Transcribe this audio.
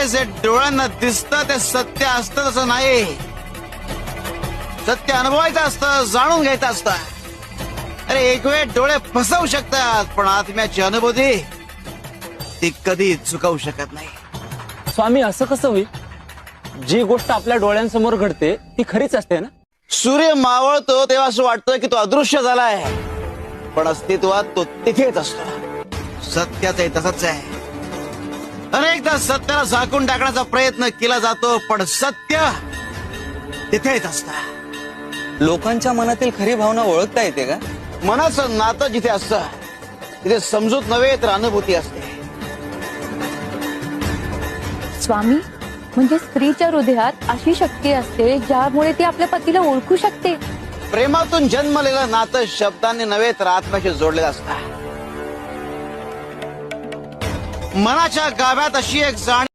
अरे जे डोळ्यांना दिसतं ते सत्य असतं तसं नाही. सत्य अनुभवायचं असतं, जाणून घ्यायचं असतं. अरे एक वेळ डोळे फसवू शकतात पण आत्म्याची अनुभूती ती कधी चुकवू शकत नाही. स्वामी असं कसं होईल? जी गोष्ट आपल्या डोळ्यांसमोर घडते ती खरीच असते ना? सूर्य मावळतो तेव्हा असं वाटतं की तो अदृश्य झालाय पण अस्तित्वात तो तिथेच असतो. सत्याचंही तसंच आहे. अनेकदा सत्याला झाकून टाकण्याचा प्रयत्न केला जातो पण सत्य तिथेच असतं. लोकांच्या मनातील खरी भावना ओळखता येते का? मनाचं नातं जिथे असतं तिथे समजूत नव्हे तर अनुभूती असते. स्वामी, म्हणजे स्त्रीच्या हृदयात अशी शक्ती असते ज्यामुळे ती आपल्या पतीला ओळखू शकते. प्रेमातून जन्मलेलं नातं शब्दांनी नव्हे तर आत्म्याशी जोडलेलं असतं. मनाच्या गाभ्यात अशी एक जाणीव